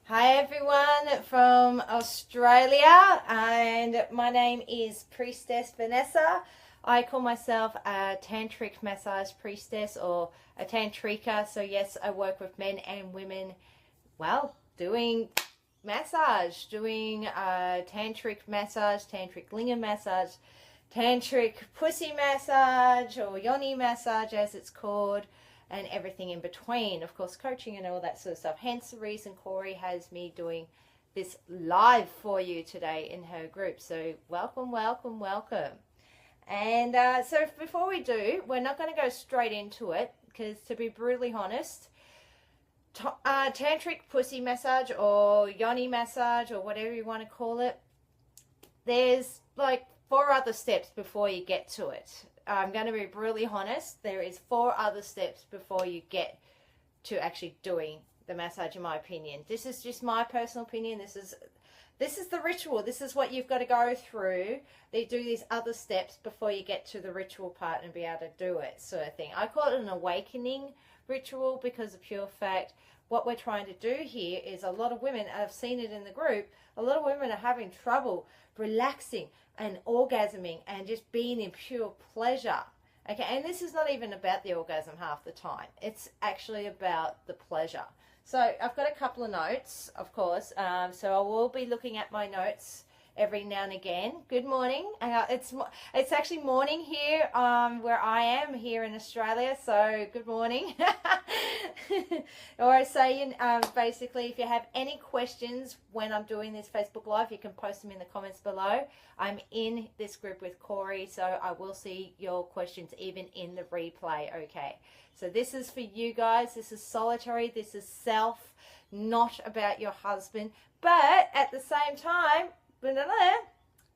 Hi everyone from Australia, and my name is Priestess Vanessa. I call myself a tantric massage priestess or a tantrika. So yes, I work with men and women, well, doing massage, doing tantric massage, tantric lingam massage, tantric pussy massage or yoni massage as it's called, and everything in between. Of course, coaching and all that sort of stuff. Hence the reason Corey has me doing this live for you today in her group. So welcome, welcome, welcome. And so before we do, we're not going to go straight into it because, to be brutally honest, tantric pussy massage or yoni massage or whatever you want to call it, there's like 4 other steps before you get to it. I'm going to be brutally honest. There is 4 other steps before you get to actually doing the massage, in my opinion. This is just my personal opinion. This is the ritual. This is what you've got to go through. They do these other steps before you get to the ritual part and be able to do it, sort of thing. I call it an awakening ritual because of pure fact. What we're trying to do here is, a lot of women, I've seen it in the group, a lot of women are having trouble relaxing and orgasming and just being in pure pleasure. Okay, and this is not even about the orgasm half the time. It's actually about the pleasure. So I've got a couple of notes, of course. So I will be looking at my notes every now and again. Good morning. It's actually morning here where I am here in Australia. So good morning. Or I say, basically, if you have any questions when I'm doing this Facebook Live, you can post them in the comments below. I'm in this group with Corey, so I will see your questions even in the replay, okay? So this is for you guys. This is solitary. This is self, not about your husband. But at the same time,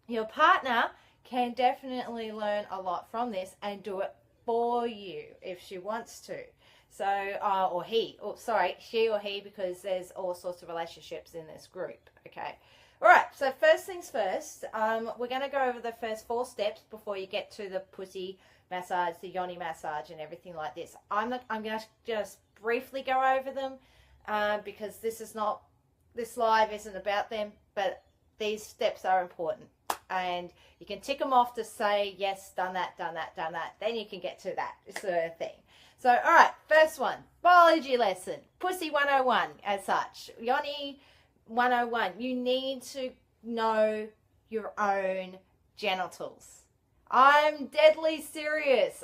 your partner can definitely learn a lot from this and do it for you if she wants to. So, or he, she or he, because there's all sorts of relationships in this group, okay? All right, so first things first, we're going to go over the first 4 steps before you get to the pussy massage, the yoni massage, and everything like this. I'm going to just briefly go over them because this live isn't about them, but these steps are important. And you can tick them off to say, yes, done that, done that, done that. Then you can get to that sort of thing. So, all right, first one, biology lesson, Pussy 101 as such, Yoni 101. You need to know your own genitals. I'm deadly serious.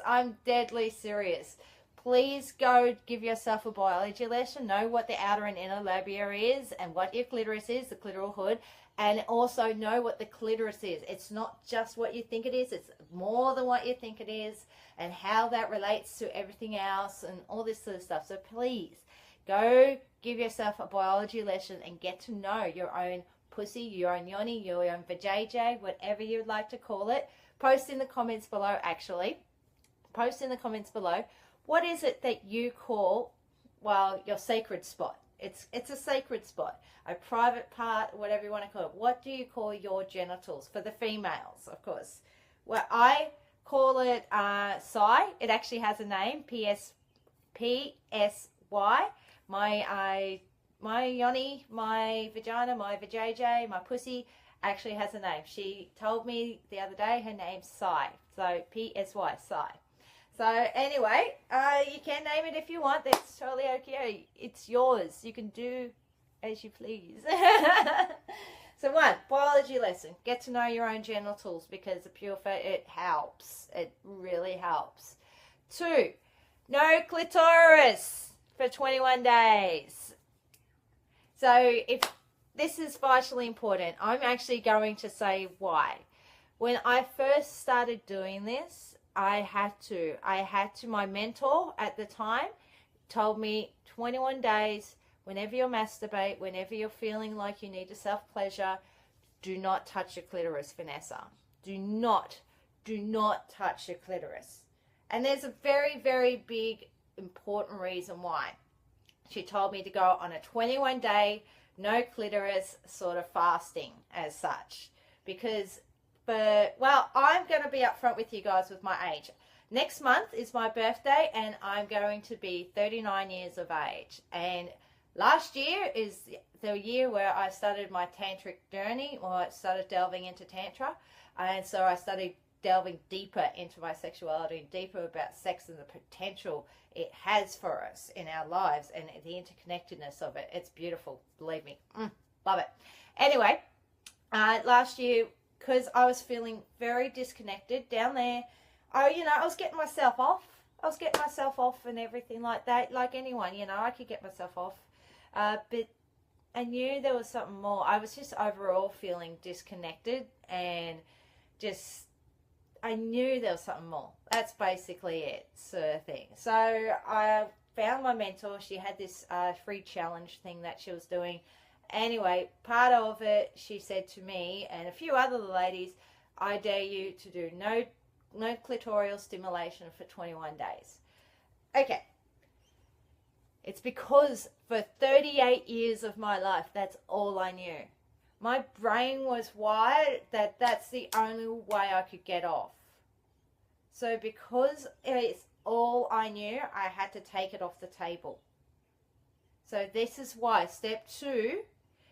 Please go give yourself a biology lesson. Know what the outer and inner labia is and what your clitoris is, the clitoral hood. And also know what the clitoris is. It's not just what you think it is. It's more than what you think it is, and how that relates to everything else and all this sort of stuff. So please go give yourself a biology lesson and get to know your own pussy, your own yoni, your own vajayjay, whatever you'd like to call it. Post in the comments below, actually. Post in the comments below. What is it that you call, well, your sacred spot? It's a sacred spot, a private part, whatever you want to call it. What do you call your genitals? For the females, of course. Well, I call it Psy. It actually has a name, PSY. My yoni, my vagina, my vajayjay, my pussy actually has a name. She told me the other day her name's Psy. So PSY, Psy. So anyway, you can name it if you want. That's totally okay. It's yours. You can do as you please. So 1, biology lesson. Get to know your own genitals because the pure fact, it helps. It really helps. 2, no clitoris for 21 days. So if this is vitally important, I'm actually going to say why. When I first started doing this, I had to, my mentor at the time told me 21 days, whenever you masturbate, whenever you're feeling like you need to self-pleasure, do not touch your clitoris, Vanessa. Do not touch your clitoris. And there's a very, very big, important reason why. She told me to go on a 21-day, no clitoris sort of fasting as such. Because I'm going to be upfront with you guys with my age. Next month is my birthday and I'm going to be 39 years of age. And Last year is the year where I started my tantric journey, or I started delving into Tantra. And so I started delving deeper into my sexuality and deeper about sex and the potential it has for us in our lives and the interconnectedness of it. It's beautiful, believe me. Love it. Anyway, last year, because I was feeling very disconnected down there, I was getting myself off. I was getting myself off and everything like that. Like anyone, I could get myself off. But I knew there was something more. I was just overall feeling disconnected and just, I knew there was something more. That's basically it, sort of thing. So I found my mentor. She had this free challenge thing that she was doing. Anyway, part of it, she said to me and a few other ladies, I dare you to do no clitoral stimulation for 21 days. Okay. It's because for 38 years of my life, that's all I knew. My brain was wired that that's the only way I could get off. So because it's all I knew, I had to take it off the table. So this is why step 2,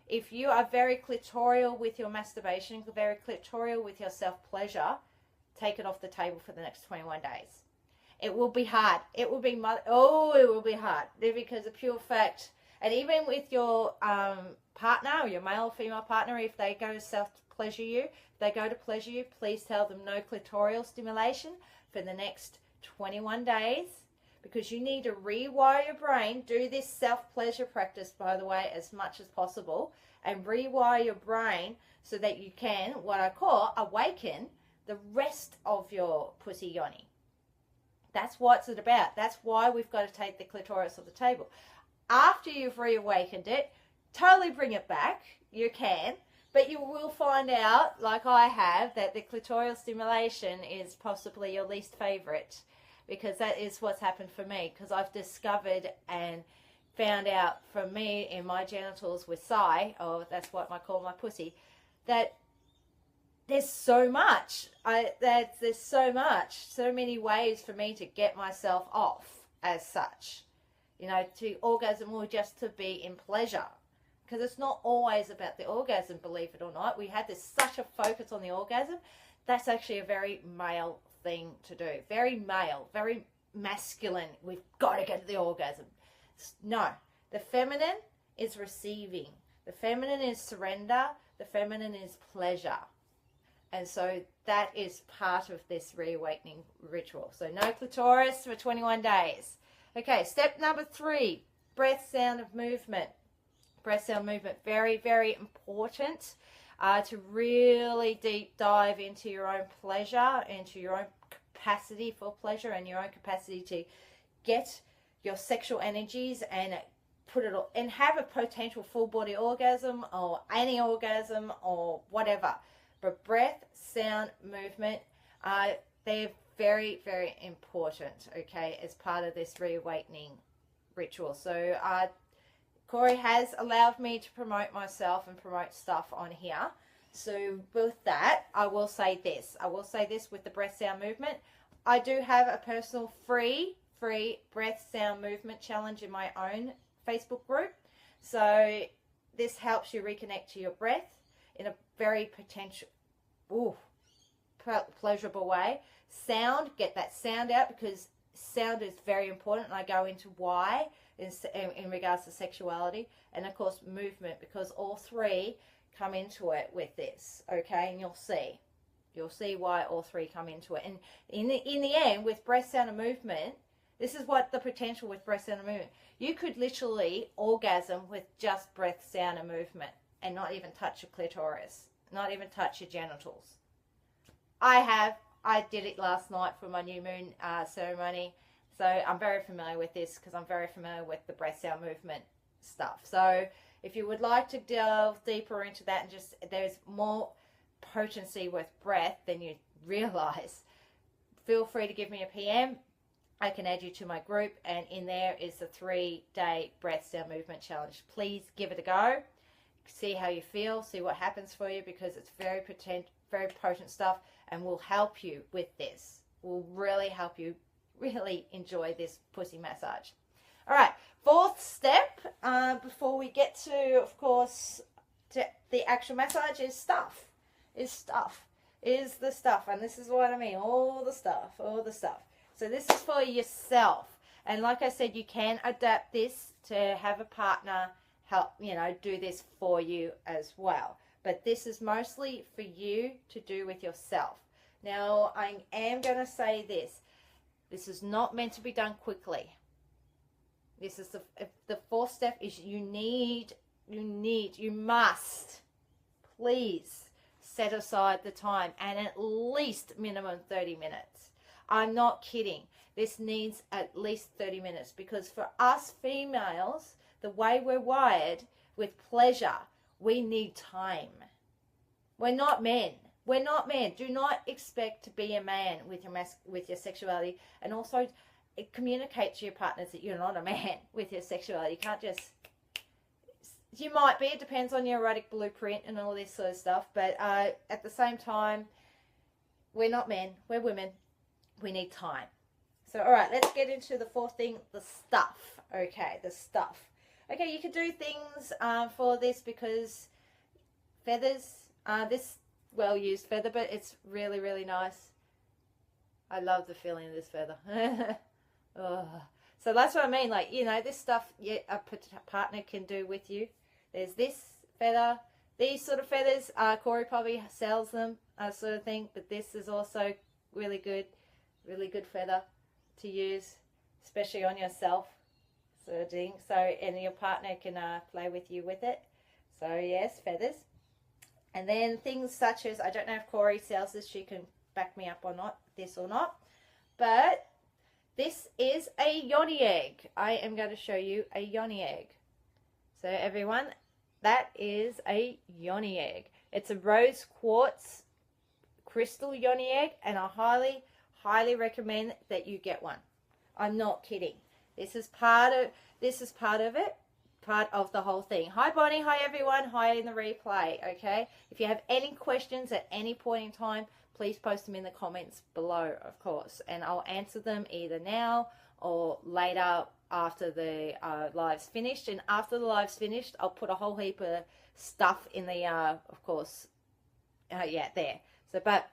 if you are very clitoral with your masturbation, very clitoral with your self-pleasure, take it off the table for the next 21 days. It will be hard. It will be hard. Because of pure fact, and even with your partner or your male or female partner, if they go to self-pleasure you, please tell them no clitoral stimulation for the next 21 days, because you need to rewire your brain. Do this self-pleasure practice, by the way, as much as possible, and rewire your brain so that you can, what I call, awaken the rest of your pussy yoni. That's what it's about. That's why we've got to take the clitoris off the table. After you've reawakened it, totally bring it back. You can. But you will find out, like I have, that the clitoral stimulation is possibly your least favorite. Because that is what's happened for me. Because I've discovered and found out from me in my genitals with Psy, or that's what I call my pussy, that there's so much. There's so many ways for me to get myself off as such. To orgasm or just to be in pleasure. Because it's not always about the orgasm, believe it or not. We had such a focus on the orgasm. That's actually a very male thing to do. Very male, very masculine. We've got to get to the orgasm. No. The feminine is receiving. The feminine is surrender. The feminine is pleasure. And so that is part of this reawakening ritual. So no clitoris for 21 days. Okay, step number 3, breath, sound, of movement. Breath, sound, movement, very, very important to really deep dive into your own pleasure, into your own capacity for pleasure and your own capacity to get your sexual energies and put it all, and have a potential full body orgasm or any orgasm or whatever. But breath, sound, movement, they're very, very important, okay, as part of this reawakening ritual. So Corey has allowed me to promote myself and promote stuff on here. So with that, I will say this. With the breath, sound, movement. I do have a personal free breath, sound, movement challenge in my own Facebook group. So this helps you reconnect to your breath in a very pleasurable way. Sound, get that sound out, because sound is very important, and I go into why in regards to sexuality, and of course movement, because all 3 come into it with this, okay? And you'll see why all 3 come into it. And in the end, with breath, sound, and movement, this is what the potential with breath, sound, and movement. You could literally orgasm with just breath, sound, and movement, and not even touch your clitoris, not even touch your genitals. I did it last night for my new moon ceremony. So I'm very familiar with this, because I'm very familiar with the breath, sound, movement stuff. So if you would like to delve deeper into that, and just there's more potency with breath than you realize, feel free to give me a PM. I can add you to my group, and in there is the 3-day breath, sound, movement challenge. Please give it a go. See how you feel. See what happens for you, because it's very potent stuff, and will help you with this. Will really help you really enjoy this pussy massage. All right, fourth step, before we get to, of course, to the actual massage, is stuff. Is the stuff. And this is what I mean. All the stuff. So this is for yourself. And like I said, you can adapt this to have a partner help, do this for you as well. But this is mostly for you to do with yourself. Now, I am going to say this. This is not meant to be done quickly. This is the fourth step is you must, please set aside the time, and at least minimum 30 minutes. I'm not kidding. This needs at least 30 minutes, because for us females, the way we're wired with pleasure, we need time. We're not men. Do not expect to be a man with your sexuality, and also communicate to your partners that you're not a man with your sexuality. You can't just... You might be. It depends on your erotic blueprint and all this sort of stuff. But at the same time, we're not men. We're women. We need time. So, all right, let's get into the fourth thing, the stuff. Okay, the stuff. Okay, you can do things for this, because feathers, this well-used feather, but it's really, really nice. I love the feeling of this feather. Oh. So that's what I mean. Like, this stuff a partner can do with you. There's this feather. These sort of feathers, Corey probably sells them, sort of thing. But this is also really good feather to use, especially on yourself, sort of thing. So, and your partner can play with you with it. So, yes, feathers. And then things such as, I don't know if Corey sells this. She can back me up or not, this or not. But this is a yoni egg. I am going to show you a yoni egg. So everyone, that is a yoni egg. It's a rose quartz crystal yoni egg, and I highly, highly recommend that you get one. I'm not kidding. This is part of it, part of the whole thing. Hi Bonnie, hi everyone, hi in the replay, okay? If you have any questions at any point in time, please post them in the comments below, of course, and I'll answer them either now or later after the live's finished. And after the live's finished, I'll put a whole heap of stuff in the, of course, there. So, but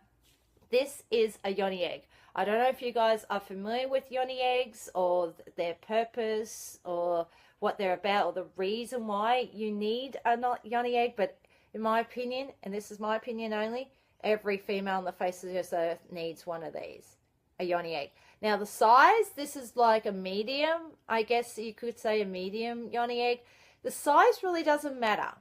this is a yoni egg. I don't know if you guys are familiar with yoni eggs or their purpose or what they're about or the reason why you need a yoni egg, but in my opinion, and this is my opinion only, every female on the face of this earth needs one of these, a yoni egg. Now the size, this is like a medium, I guess you could say a medium yoni egg. The size really doesn't matter.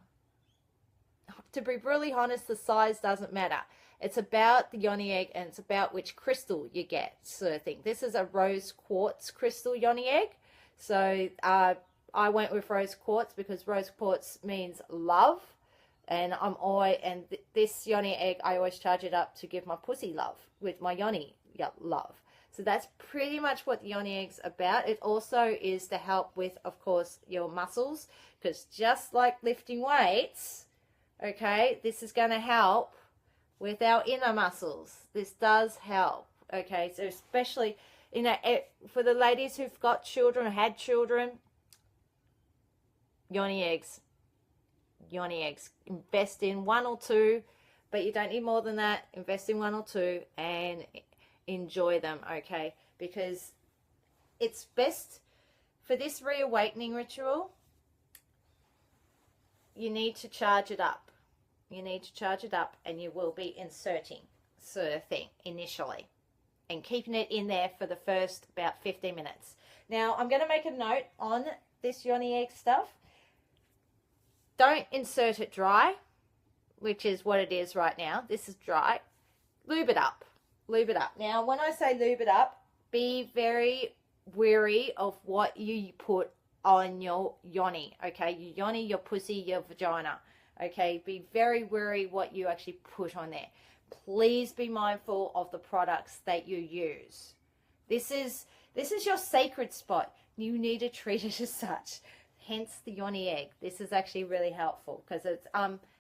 To be really honest, the size doesn't matter. It's about the yoni egg, and it's about which crystal you get, sort of thing. This is a rose quartz crystal yoni egg. So I went with rose quartz because rose quartz means love. And this yoni egg, I always charge it up to give my pussy love with my yoni love. So that's pretty much what the yoni egg's about. It also is to help with, of course, your muscles, because just like lifting weights, okay, this is going to help with our inner muscles. This does help, okay? So especially, for the ladies who've got children or had children, yoni eggs. Invest in one or two, but you don't need more than that. Invest in one or two and enjoy them, okay? Because it's best for this reawakening ritual. You need to charge it up. And you will be inserting, sort of thing, initially, and keeping it in there for the first about 15 minutes. Now I'm going to make a note on this yoni egg stuff. Don't insert it dry, which is what it is right now. This is dry. Lube it up. Now, when I say lube it up, be very wary of what you put on your yoni, okay? Your yoni, your pussy, your vagina, okay? Be very wary what you actually put on there. Please be mindful of the products that you use. This is your sacred spot. You need to treat it as such. Hence the yoni egg. This is actually really helpful because it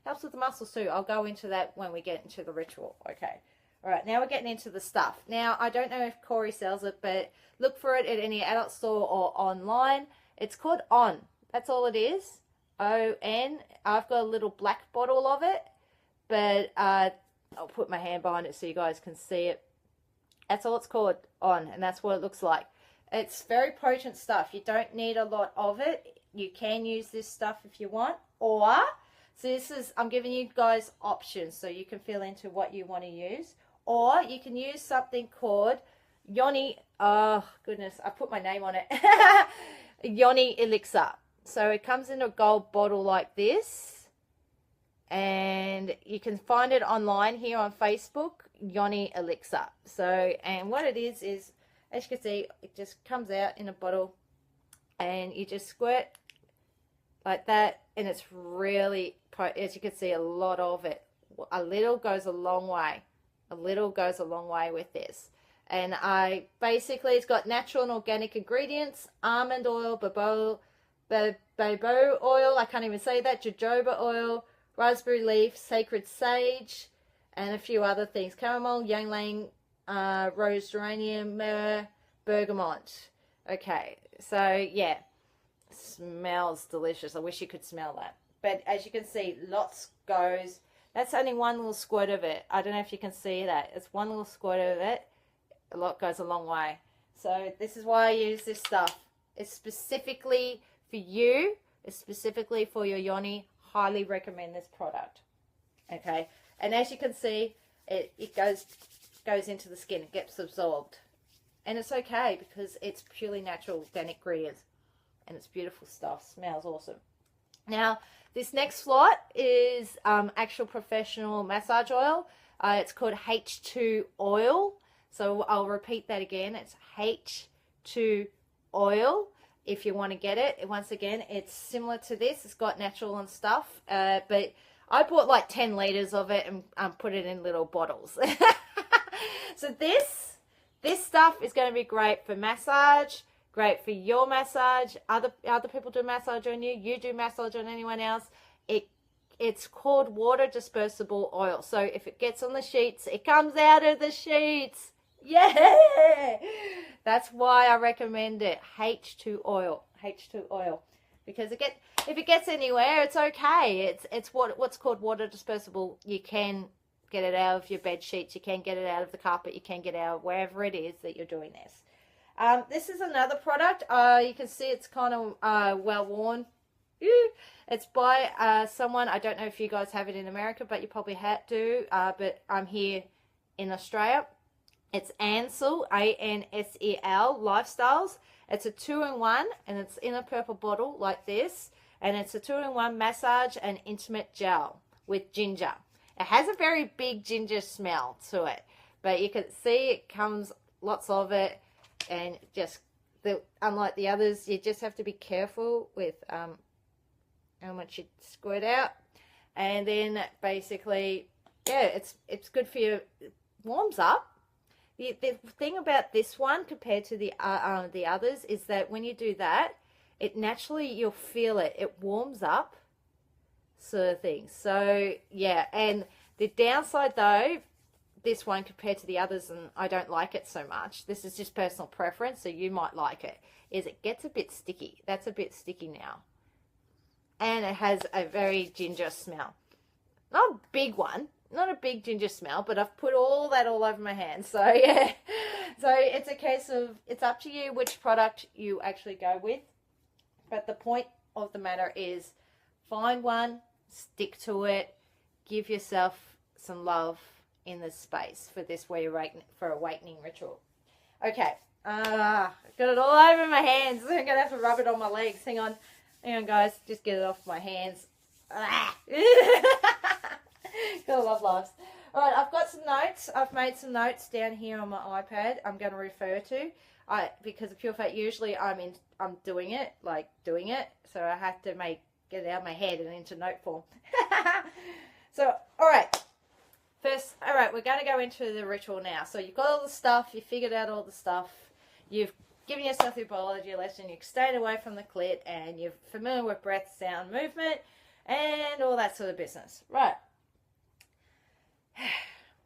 helps with the muscles too. I'll go into that when we get into the ritual. Okay. All right. Now we're getting into the stuff. Now, I don't know if Corey sells it, but look for it at any adult store or online. It's called On. That's all it is. O-N. I've got a little black bottle of it, but I'll put my hand behind it so you guys can see it. That's all it's called, On, and that's what it looks like. It's very potent stuff. You don't need a lot of it. You can use this stuff if you want, or, so this is, I'm giving you guys options so you can feel into what you want to use, or you can use something called Yoni, oh goodness, I put my name on it, Yoni Elixir. So it comes in a gold bottle like this, and you can find it online here on Facebook, Yoni Elixir. So, and what it is, as you can see, it just comes out in a bottle, and you just squirt like that, and it's really, as you can see, a lot of it. A little goes a long way. A little goes a long way with this. And basically, it's got natural and organic ingredients, almond oil, baobab oil, I can't even say that, jojoba oil, raspberry leaf, sacred sage, and a few other things. Chamomile, ylang-ylang, rose geranium, myrrh, bergamot. Okay, so yeah, smells delicious. I wish you could smell that. But as you can see, lots goes. That's only one little squirt of it. I don't know if you can see that. It's one little squirt of it. A lot goes a long way. So this is why I use this stuff. It's specifically for you. It's specifically for your yoni. Highly recommend this product. Okay, and as you can see, it goes into the skin. It gets absorbed, and it's okay because it's purely natural organic ingredients, and it's beautiful stuff. Smells awesome. Now this next slot is actual professional massage oil. It's called H2 oil. So I'll repeat that again. It's H2 oil. If you want to get it, once again, it's similar to this. It's got natural and stuff, but I bought like 10 liters of it and put it in little bottles. So this stuff is going to be great for massage, great for your massage. Other people do massage on you. You do massage on anyone else. It's called water dispersible oil. So if it gets on the sheets, it comes out of the sheets. Yeah, that's why I recommend it. H2 oil, because if it gets anywhere, it's okay. It's what's called water dispersible. You can get it out of your bed sheets. You can get it out of the carpet. You can get it out of wherever it is that you're doing this. This is another product. You can see it's kind of well worn. It's by someone. I don't know if you guys have it in America, but you probably do. But I'm here in Australia. It's Ansel, A-N-S-E-L, Lifestyles. It's a 2-in-1, and it's in a purple bottle like this. And it's a 2-in-1 massage and intimate gel with ginger. It has a very big ginger smell to it. But you can see it comes, lots of it. And just, unlike the others, you just have to be careful with how much you squirt out. And then basically, yeah, it's good for you. It warms up. The thing about this one compared to the others is that when you do that, it naturally, you'll feel it. It warms up, sort of thing. So, yeah. And the downside, though, this one compared to the others, and I don't like it so much, this is just personal preference, so you might like it, is it gets a bit sticky. That's a bit sticky now. And it has a very ginger smell. Not a big one. Not a big ginger smell, but I've put all that all over my hands. So, yeah. So, it's a case of, it's up to you which product you actually go with. But the point of the matter is, find one, stick to it, give yourself some love in this space for this awakening ritual. Okay. Got it all over my hands. I'm going to have to rub it on my legs. Hang on, guys. Just get it off my hands. Gotta love laughs. Alright, I've got some notes. I've made some notes down here on my iPad I'm going to refer to. Because of pure fact, usually I'm doing it, so I have to get it out of my head and into note form. So, alright. First, alright, we're going to go into the ritual now. So you've got all the stuff, you figured out all the stuff, you've given yourself your biology lesson, you've stayed away from the clit, and you're familiar with breath, sound, movement, and all that sort of business. Right.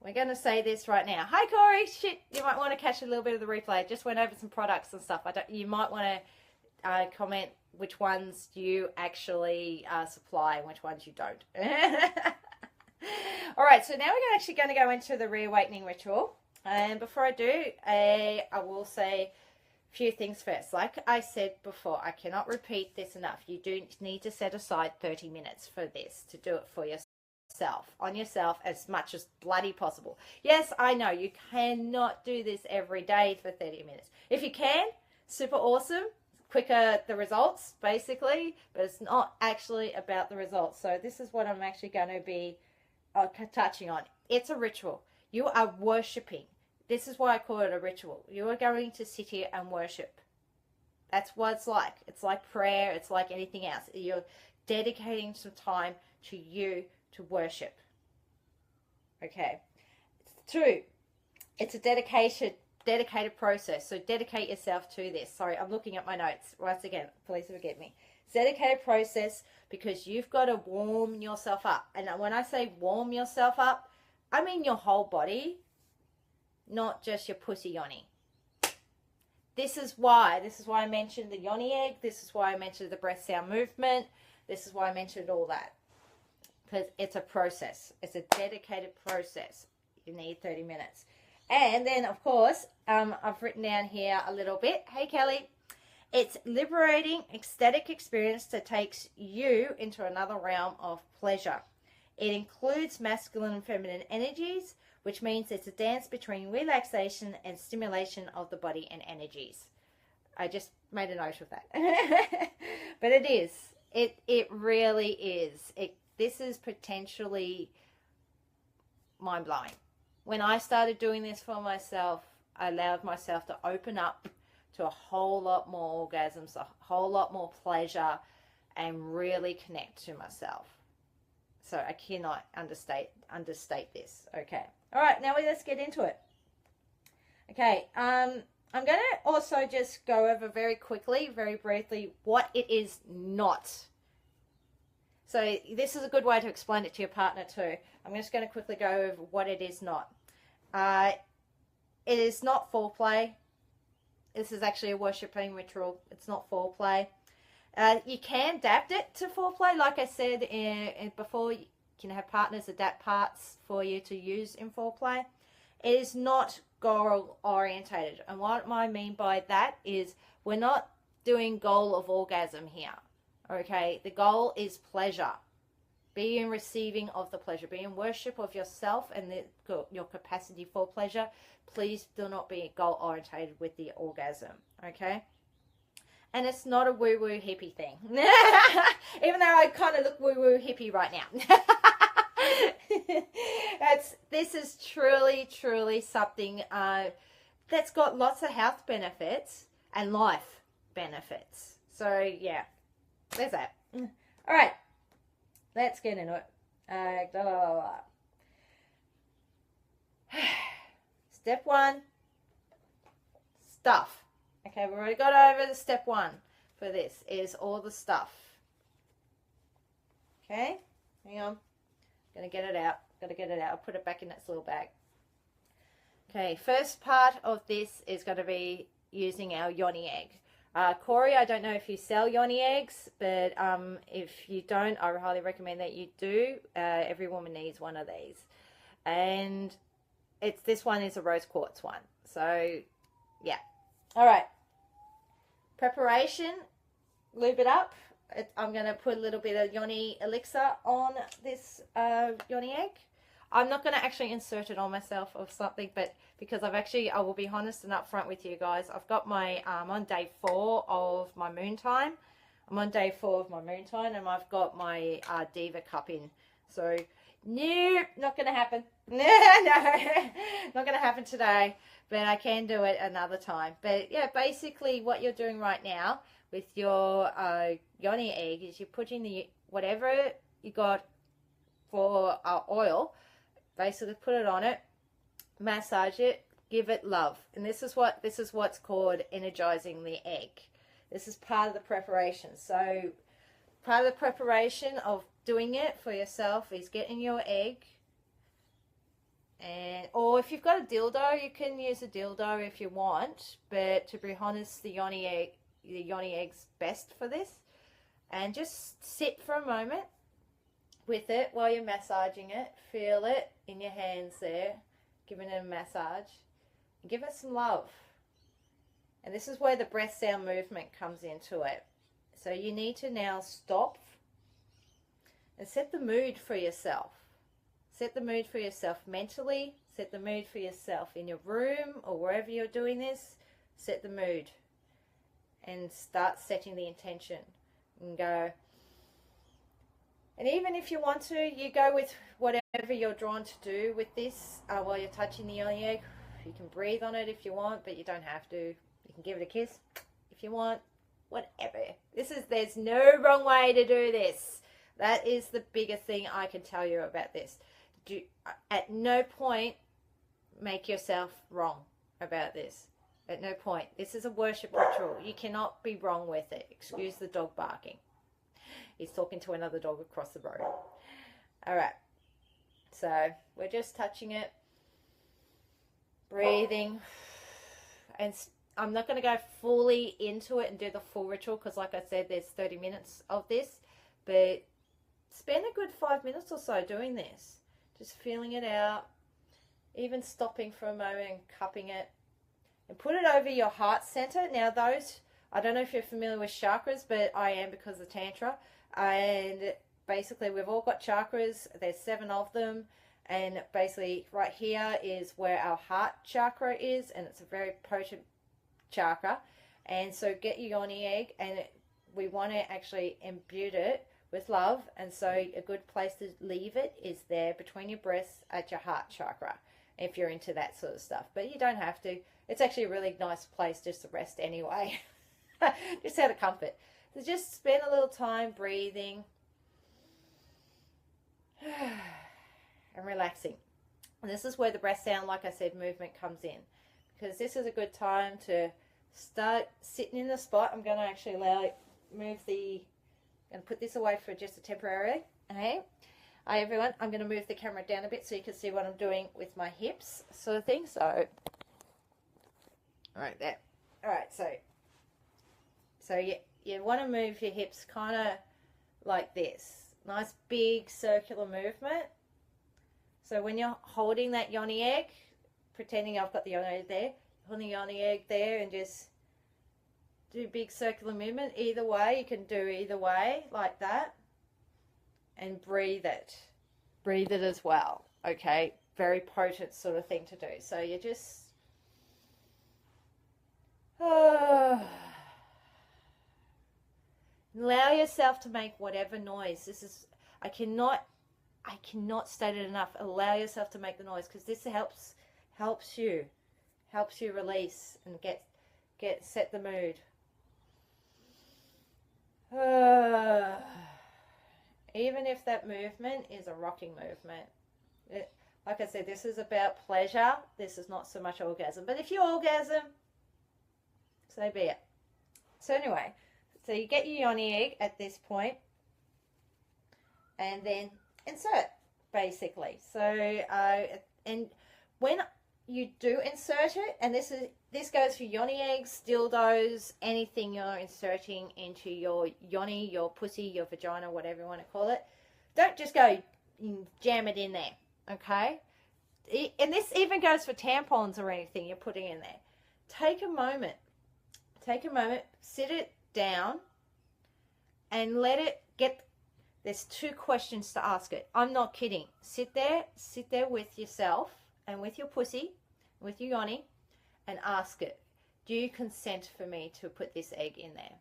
We're going to say this right now. Hi, Corey. Shit, you might want to catch a little bit of the replay. Just went over some products and stuff. You might want comment which ones you actually supply and which ones you don't. All right, so now we're actually going to go into the reawakening ritual. And before I do, I will say a few things first. Like I said before, I cannot repeat this enough. You do need to set aside 30 minutes for this, to do it for yourself, on yourself, as much as bloody possible. Yes, I know you cannot do this every day for 30 minutes. If you can, super awesome. Quicker the results, basically, but it's not actually about the results. So this is what I'm actually going to be touching on. It's a ritual. You are worshipping. This is why I call it a ritual. You are going to sit here and worship. That's what it's like. It's like prayer. It's like anything else. You're dedicating some time to you to worship. Okay. 2, it's a dedicated process. So dedicate yourself to this. Sorry, I'm looking at my notes. Once again, please forgive me. It's a dedicated process because you've got to warm yourself up. And when I say warm yourself up, I mean your whole body, not just your pussy yoni. This is why I mentioned the yoni egg. This is why I mentioned the breath sound movement. This is why I mentioned all that. Because it's a process. It's a dedicated process. You need 30 minutes. And then, of course, I've written down here a little bit. Hey, Kelly. It's liberating, ecstatic experience that takes you into another realm of pleasure. It includes masculine and feminine energies, which means it's a dance between relaxation and stimulation of the body and energies. I just made a note of that. But it is. It really is. This is potentially mind-blowing. When I started doing this for myself, I allowed myself to open up to a whole lot more orgasms, a whole lot more pleasure, and really connect to myself. So I cannot understate this. Okay. All right, now let's get into it. Okay, I'm going to also just go over very quickly, very briefly, what it is not. So this is a good way to explain it to your partner too. I'm just going to quickly go over what it is not. It is not foreplay. This is actually a worshipping ritual. It's not foreplay. You can adapt it to foreplay. Like I said before, you can have partners adapt parts for you to use in foreplay. It is not goal orientated. And what I mean by that is we're not doing goal of orgasm here. Okay, the goal is pleasure. Be in receiving of the pleasure. Be in worship of yourself and your capacity for pleasure. Please do not be goal orientated with the orgasm. Okay. And it's not a woo-woo hippie thing. Even though I kind of look woo-woo hippie right now. This is truly, truly something that's got lots of health benefits and life benefits. So, yeah. There's that. All right. Let's get into it. Step 1. Stuff. Okay, we've already got over the step 1 for this. Is all the stuff. Okay. Hang on. Gonna get it out. Gotta get it out. I'll put it back in its little bag. Okay, first part of this is going to be using our yoni egg. Corey, I don't know if you sell yoni eggs, but if you don't, I highly recommend that you do. Every woman needs one of these. And this one is a rose quartz one. So, yeah. All right. Preparation. Lube it up. I'm going to put a little bit of yoni elixir on this yoni egg. I'm not going to actually insert it on myself or something, but because I will be honest and upfront with you guys. I've got my, I'm on day 4 of my moon time. I'm on day 4 of my moon time, and I've got my Diva cup in. So, nope, not going to happen. No, not going to happen today, but I can do it another time. But yeah, basically what you're doing right now with your yoni egg is you're putting whatever you got for oil, basically put it on it, massage it, give it love. And this is what's called energizing the egg. This is part of the preparation. So part of the preparation of doing it for yourself is getting your egg, or if you've got a dildo, you can use a dildo if you want, but to be honest, the yoni egg the yoni egg's best for this. And just sit for a moment with it while you're massaging it. Feel it in your hands there, giving it a massage. And give it some love. And this is where the breath sound movement comes into it. So you need to now stop and set the mood for yourself. Set the mood for yourself mentally. Set the mood for yourself in your room or wherever you're doing this. Set the mood and start setting the intention and go. And even if you want to, you go with whatever you're drawn to do with this while you're touching the yoni egg. You can breathe on it if you want, but you don't have to. You can give it a kiss if you want. Whatever. There's no wrong way to do this. That is the biggest thing I can tell you about this. At no point make yourself wrong about this. At no point. This is a worship ritual. You cannot be wrong with it. Excuse the dog barking. He's talking to another dog across the road. All right. So we're just touching it. Breathing. And I'm not going to go fully into it and do the full ritual because, like I said, there's 30 minutes of this. But spend a good 5 minutes or so doing this. Just feeling it out. Even stopping for a moment and cupping it. And put it over your heart center. Now those, I don't know if you're familiar with chakras, but I am because of Tantra. And basically we've all got chakras. There's 7 of them. And basically right here is where our heart chakra is. And it's a very potent chakra. And so get your yoni egg, and we want to actually imbue it with love. And so a good place to leave it is there between your breasts at your heart chakra, if you're into that sort of stuff. But you don't have to. It's actually a really nice place just to rest anyway. Just out of comfort. So just spend a little time breathing and relaxing. And this is where the breath sound, like I said, movement comes in. Because this is a good time to start sitting in the spot. I'm going to actually and put this away for just a temporary. Okay. Hi everyone. I'm going to move the camera down a bit so you can see what I'm doing with my hips, sort of thing. So, right there. All right. So you want to move your hips kind of like this. Nice big circular movement. So when you're holding that yoni egg, pretending I've got the yoni egg there, holding the yoni egg there, and just do big circular movement. Either way, you can do either way, like that. And breathe it. Breathe it as well. Okay? Very potent sort of thing to do. So you just... allow yourself to make whatever noise. This is... I cannot state it enough. Allow yourself to make the noise, because this helps you release and set the mood. Even if that movement is a rocking movement. Like I said, this is about pleasure. This is not so much orgasm. But if you orgasm, so be it. So anyway, so you get your yoni egg at this point, and then insert, basically. So, and when you do insert it, and this goes for yoni eggs, dildos, anything you're inserting into your yoni, your pussy, your vagina, whatever you want to call it. Don't just go and jam it in there, okay? And this even goes for tampons or anything you're putting in there. Take a moment, sit it down, and let it get... There's 2 questions to ask it. I'm not kidding. Sit there with yourself and with your pussy, with your yoni, and ask it, do you consent for me to put this egg in there?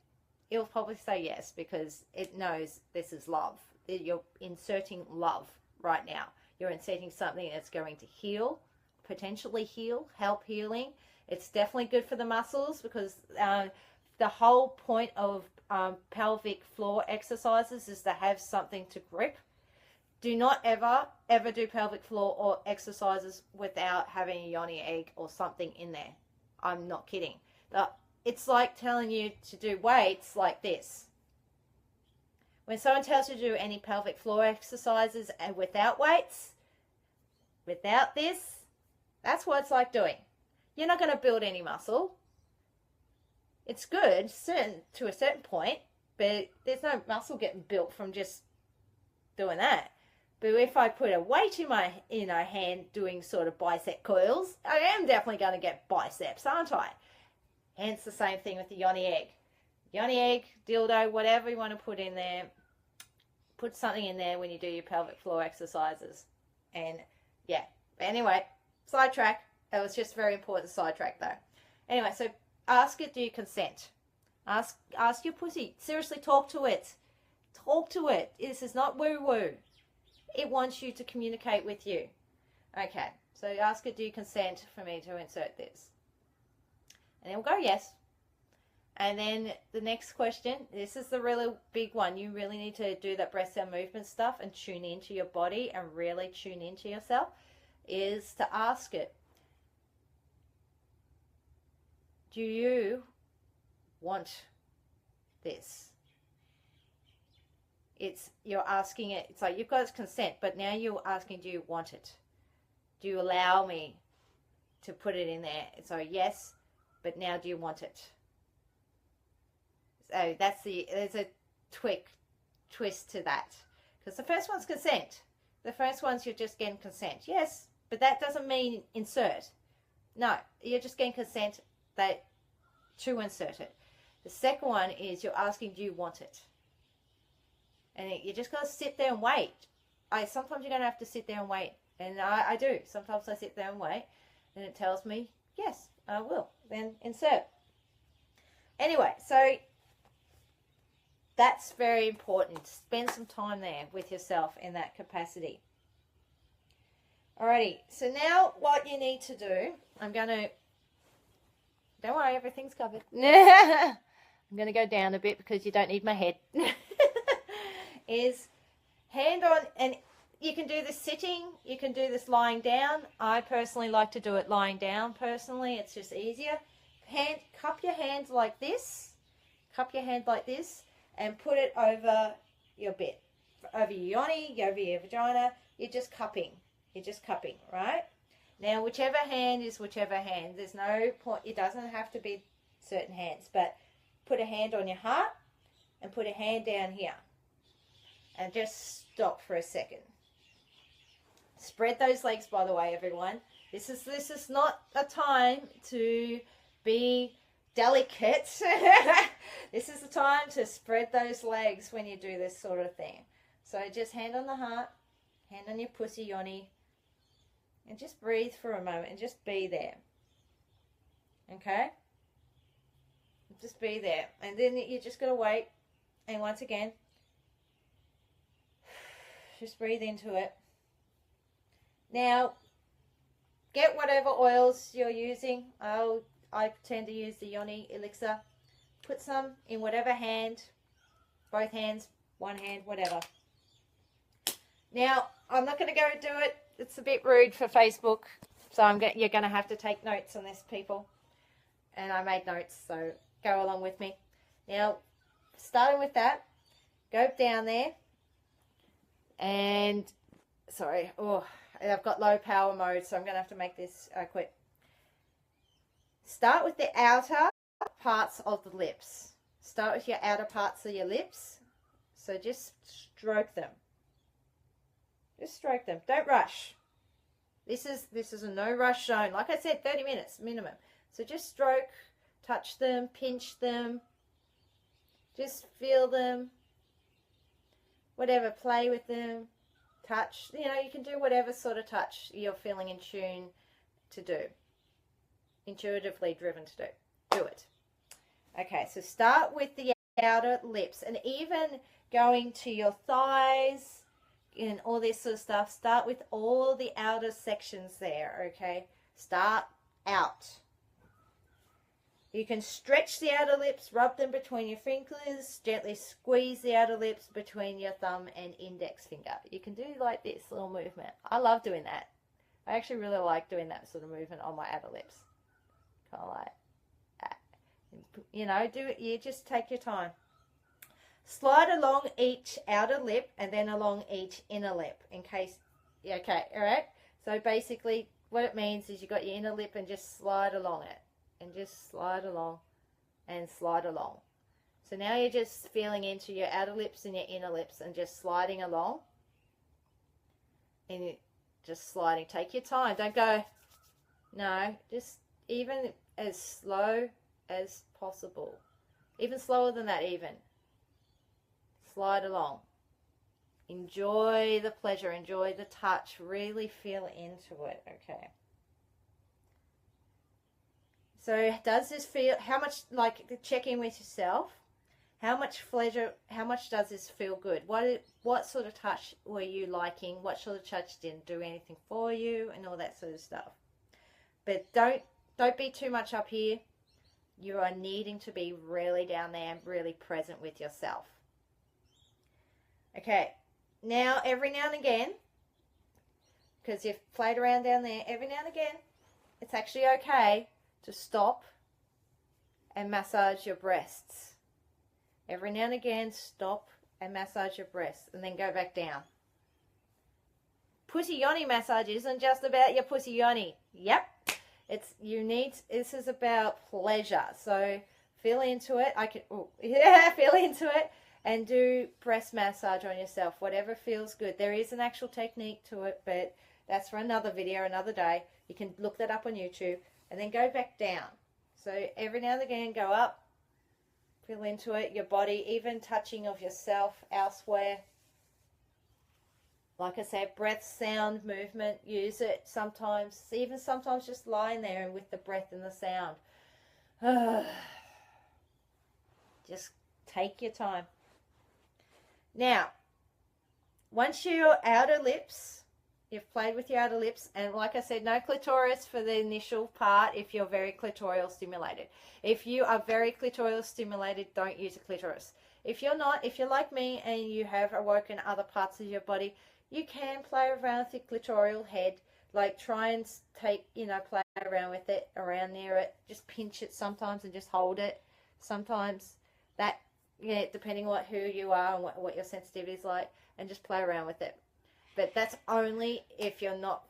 It'll probably say yes, because it knows this is love. You're inserting love right now. You're inserting something that's going to heal, potentially heal, help healing. It's definitely good for the muscles, because the whole point of pelvic floor exercises is to have something to grip. Do not ever do pelvic floor or exercises without having a yoni egg or something in there. I'm not kidding. It's like telling you to do weights like this. When someone tells you to do any pelvic floor exercises and without weights, without this, that's what it's like doing. You're not going to build any muscle. it's good to a certain point, but there's no muscle getting built from just doing that. But if I put a weight in my hand doing sort of bicep coils, I am definitely going to get biceps, aren't I? Hence the same thing with the yoni egg. Yoni egg, dildo, whatever you want to put in there. Put something in there when you do your pelvic floor exercises. And yeah, anyway, sidetrack. It was just very important sidetrack though. Anyway, so ask it, do you consent? Ask your pussy. Seriously, talk to it. Talk to it. This is not woo-woo. It wants you to communicate with you. Okay, so ask it, do you consent for me to insert this? And it will go yes. And then the next question, this is the really big one. You really need to do that breath sound movement stuff and tune into your body and really tune into yourself, is to ask it, do you want this? You're asking it, it's like you've got its consent, but now you're asking, do you want it? Do you allow me to put it in there? So yes, but now do you want it? So there's a twist to that. Because the first one's consent. The first one's you're just getting consent. Yes, but that doesn't mean insert. No, you're just getting consent to insert it. The second one is you're asking, do you want it? And you just got to sit there and wait. Sometimes you're going to have to sit there and wait. And I do. Sometimes I sit there and wait. And it tells me, yes, I will. Then insert. Anyway, so that's very important. Spend some time there with yourself in that capacity. Alrighty. So now what you need to do, don't worry, everything's covered. I'm going to go down a bit because you don't need my head. Is hand on, and you can do this sitting, you can do this lying down. I personally like to do it lying down personally. It's just easier. Cup your hands like this. Cup your hand like this and put it over your bit. Over your yoni, over your vagina. You're just cupping. You're just cupping, right? Now, whichever hand is whichever hand. There's no point. It doesn't have to be certain hands. But put a hand on your heart and put a hand down here. And just stop for a second. Spread those legs, by the way, everyone. This is not a time to be delicate. This is the time to spread those legs when you do this sort of thing. So just hand on the heart, hand on your pussy yoni, and just breathe for a moment and just be there. Okay? Just be there. And then you just got to wait. And once again, just breathe into it. Now, get whatever oils you're using. I tend to use the Yoni Elixir. Put some in whatever hand, both hands, one hand, whatever. Now, I'm not going to go do it. It's a bit rude for Facebook, so you're going to have to take notes on this, people. And I made notes, so go along with me. Now, starting with that, go down there. And, sorry, I've got low power mode, so I'm going to have to make this quick. Start with the outer parts of the lips. Start with your outer parts of your lips. So just stroke them. Just stroke them. Don't rush. This is a no rush zone. Like I said, 30 minutes minimum. So just stroke, touch them, pinch them. Just feel them. Whatever, play with them, touch, you can do whatever sort of touch you're feeling in tune to do, intuitively driven to do it. Okay, so start with the outer lips, and even going to your thighs and all this sort of stuff, start with all the outer sections there, okay? Start out. You can stretch the outer lips, rub them between your fingers, gently squeeze the outer lips between your thumb and index finger. You can do like this little movement. I love doing that. I actually really like doing that sort of movement on my outer lips. Kind of like that. Do it. You just take your time. Slide along each outer lip and then along each inner lip in case, okay, all right? So basically what it means is you got your inner lip and just slide along it. And just slide along and slide along. So now you're just feeling into your outer lips and your inner lips and just sliding along. And just sliding. Take your time. Don't go, no, just even as slow as possible. Even slower than that even. Slide along. Enjoy the pleasure. Enjoy the touch. Really feel into it. Okay. So does this feel, how much, like, check in with yourself. How much pleasure, how much does this feel good? What sort of touch were you liking? What sort of touch didn't do anything for you and all that sort of stuff. But don't be too much up here. You are needing to be really down there and really present with yourself. Okay, now every now and again, because you've played around down there, every now and again, it's actually okay to stop and massage your breasts. Every now and again, stop and massage your breasts and then go back down. Pussy-Yoni massage isn't just about your pussy-yoni. Yep. This is about pleasure. So feel into it. Feel into it and do breast massage on yourself. Whatever feels good. There is an actual technique to it, but that's for another video, another day. You can look that up on YouTube and then go back down. So every now and again, go up. Feel into it, your body, even touching of yourself elsewhere. Like I said, breath, sound, movement, use it sometimes. Even sometimes just lying there and with the breath and the sound. Just take your time. Now, once your outer lips, you've played with your outer lips, and like I said, no clitoris for the initial part if you're very clitoral stimulated. If you are very clitoral stimulated, don't use a clitoris. If you're not, if you're like me and you have awoken other parts of your body, you can play around with your clitoral head. Like try and take, play around with it, around near it. Just pinch it sometimes and just hold it. Sometimes that, depending on who you are and what your sensitivity is like, and just play around with it. But that's only if you're not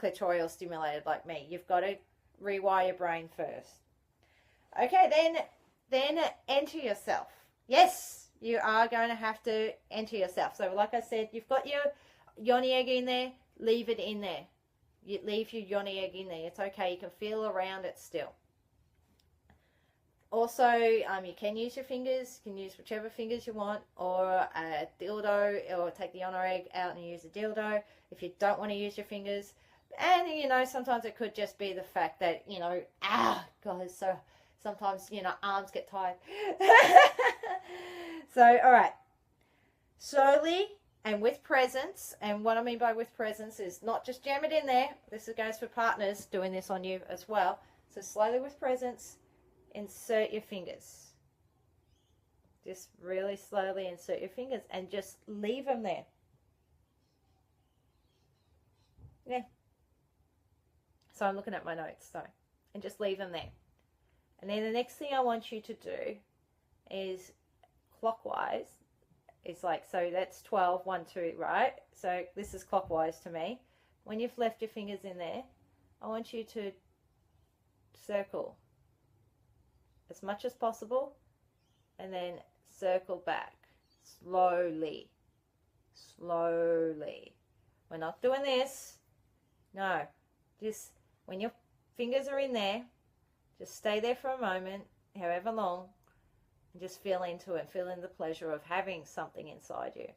clitoral stimulated like me. You've got to rewire your brain first. Okay, then enter yourself. Yes, you are going to have to enter yourself. So like I said, you've got your yoni egg in there. Leave it in there. You leave your yoni egg in there. It's okay. You can feel around it still. Also, you can use your fingers. You can use whichever fingers you want, or a dildo, or take the yoni egg out and use a dildo if you don't want to use your fingers. And, sometimes it could just be the fact that, God, so sometimes, arms get tired. So, all right. Slowly and with presence, and what I mean by with presence is not just jam it in there. This goes for partners doing this on you as well. So slowly with presence, insert your fingers. Just really slowly insert your fingers and just leave them there. Yeah. So I'm looking at my notes, and just leave them there. And then the next thing I want you to do is clockwise. It's like, so that's 12, 1, 2, right? So this is clockwise to me. When you've left your fingers in there, I want you to circle as much as possible and then circle back slowly. Slowly. We're not doing this. No. Just when your fingers are in there, just stay there for a moment, however long, and just feel into it. Feel in the pleasure of having something inside you.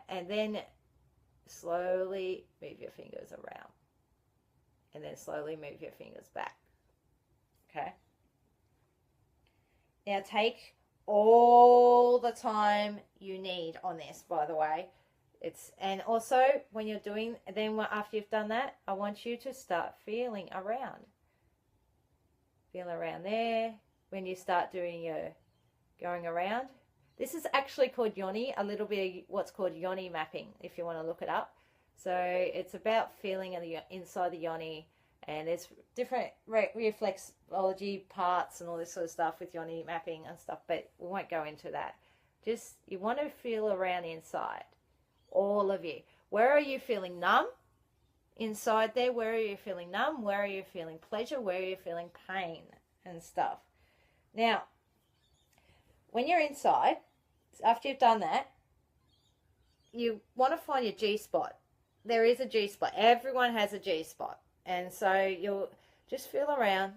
And then slowly move your fingers around. And then slowly move your fingers back. Okay? Now take all the time you need on this, by the way. And also when you're doing, then after you've done that, I want you to start feeling around. Feel around there. When you start doing your going around. This is actually called yoni, a little bit of what's called yoni mapping, if you want to look it up. So it's about feeling inside the yoni, and there's different reflexology parts and all this sort of stuff with yoni mapping and stuff, but we won't go into that. Just, you want to feel around inside, all of you. Where are you feeling numb? Inside there, where are you feeling numb? Where are you feeling pleasure? Where are you feeling pain and stuff? Now, when you're inside, after you've done that, you want to find your G-spot. There is a G-spot. Everyone has a G-spot. And so you'll just feel around,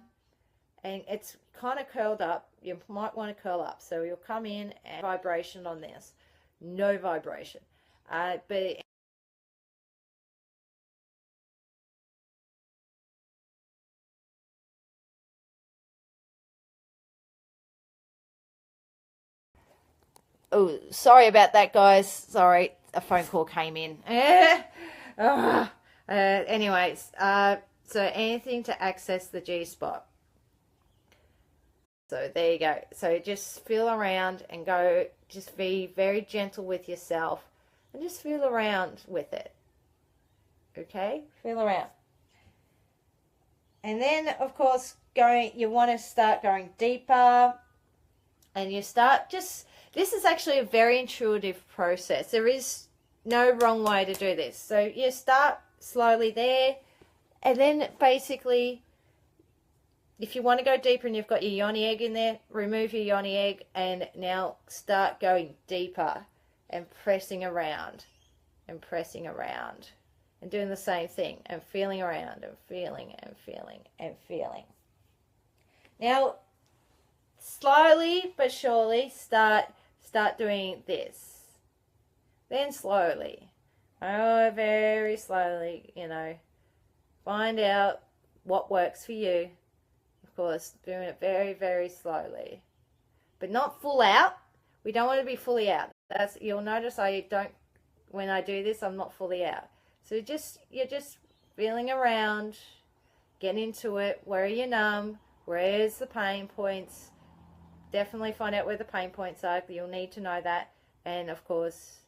and it's kind of curled up. You might want to curl up. So you'll come in and vibration on this. No vibration. But oh, sorry about that, guys. Sorry, a phone call came in. Anyways, so anything to access the G-spot. So there you go. So just feel around and go, just be very gentle with yourself and just feel around with it. Okay? Feel around. And then, of course, you want to start going deeper, and you start this is actually a very intuitive process. There is no wrong way to do this. So you start slowly there, and then basically, if you want to go deeper and you've got your yoni egg in there, remove your yoni egg and now start going deeper and pressing around and pressing around and doing the same thing and feeling around and feeling and feeling and feeling. Now, slowly but surely start doing this. Then slowly, very slowly, find out what works for you. Of course, doing it very, very slowly, but not full out. We don't want to be fully out. You'll notice when I do this, I'm not fully out. So you're just feeling around, get into it. Where are you numb? Where's the pain points? Definitely find out where the pain points are. You'll need to know that. And of course,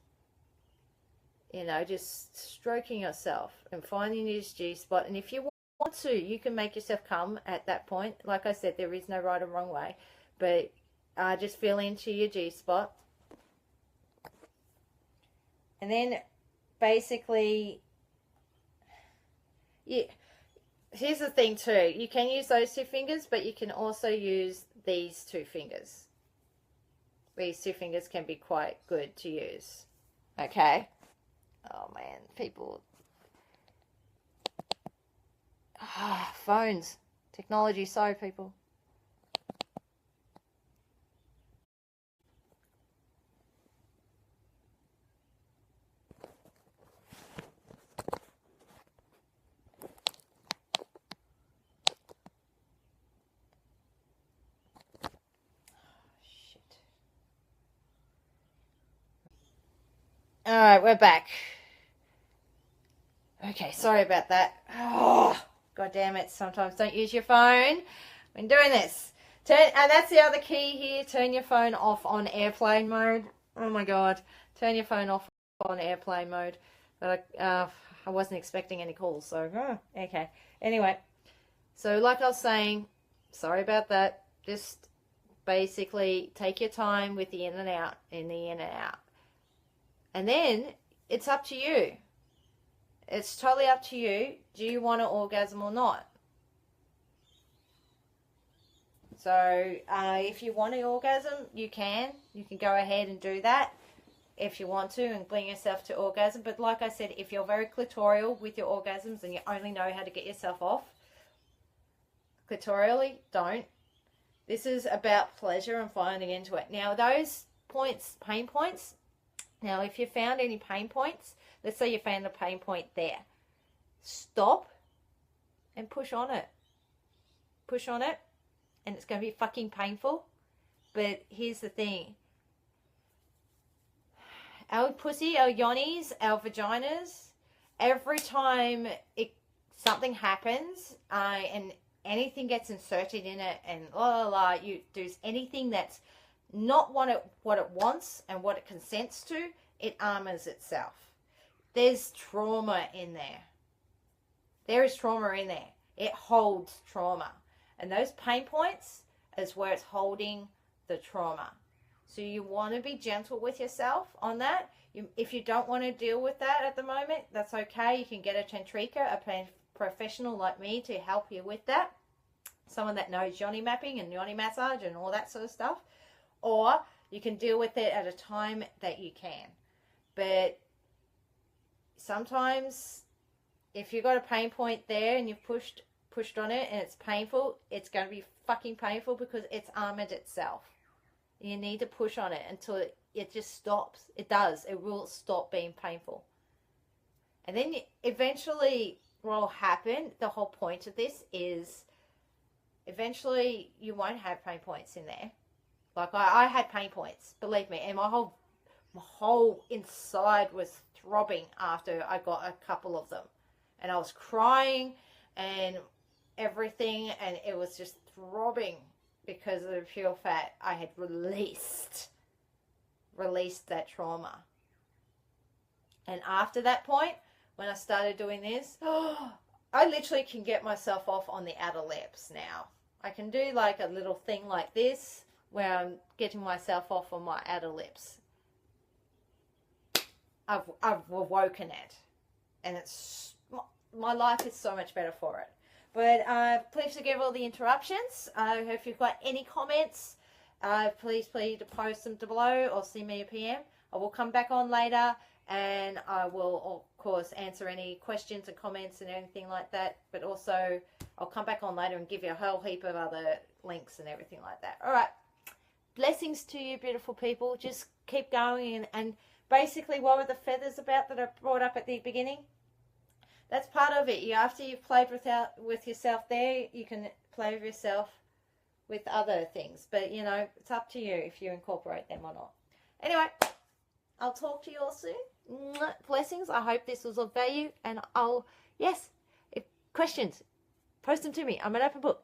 just stroking yourself and finding your G-spot. And if you want to, you can make yourself come at that point. Like I said, there is no right or wrong way. But just feel into your G-spot. And then basically, here's the thing too. You can use those two fingers, but you can also use these two fingers. These two fingers can be quite good to use. Okay? Oh man, people. Phones. Technology, sorry people. Alright, we're back. Okay, sorry about that. Oh, God damn it. Sometimes don't use your phone when doing this. And that's the other key here. Turn your phone off on airplane mode. Oh my God. Turn your phone off on airplane mode. But I wasn't expecting any calls, so okay. Anyway, so like I was saying, sorry about that. Just basically take your time with the in and out, And then it's up to you. It's totally up to you. Do you want an orgasm or not? So if you want an orgasm, you can. You can go ahead and do that if you want to and bring yourself to orgasm. But like I said, if you're very clitorial with your orgasms and you only know how to get yourself off, clitorially, don't. This is about pleasure and finding into it. Now, those pain points, now if you found any pain points, let's say you found a pain point there, stop and push on it. Push on it, and it's going to be fucking painful. But here's the thing. Our pussy, our yonis, our vaginas, every time something happens and anything gets inserted in it and you do anything that's not what it wants and what it consents to, it armors itself. There's trauma in there. There is trauma in there. It holds trauma. And those pain points is where it's holding the trauma. So you want to be gentle with yourself on that. If you don't want to deal with that at the moment, that's okay. You can get a tantrika, a professional like me, to help you with that. Someone that knows yoni mapping and yoni massage and all that sort of stuff. Or You can deal with it at a time that you can. But sometimes if you've got a pain point there and you've pushed on it and it's painful, it's going to be fucking painful because it's armored itself. You need to push on it until it just stops. It does. It will stop being painful. And then eventually what will happen, the whole point of this is eventually you won't have pain points in there. Like I had pain points, believe me, and my whole inside was throbbing after I got a couple of them. And I was crying and everything, and it was just throbbing because of the pure fact I had released that trauma. And after that point, when I started doing this, I literally can get myself off on the outer lips now. I can do like a little thing like this where I'm getting myself off on my outer lips. I've awoken it, and it's my life is so much better for it. But please forgive all the interruptions. If you've got any comments, please post them below or send me a PM. I will come back on later, and I will, of course, answer any questions and comments and anything like that. But also, I'll come back on later and give you a whole heap of other links and everything like that. All right. Blessings to you, beautiful people. Just keep going. And basically, what were the feathers about that I brought up at the beginning? That's part of it. After you've played with yourself there, you can play with yourself with other things. But, you know, it's up to you if you incorporate them or not. Anyway, I'll talk to you all soon. Blessings. I hope this was of value. And if questions, post them to me. I'm an open book.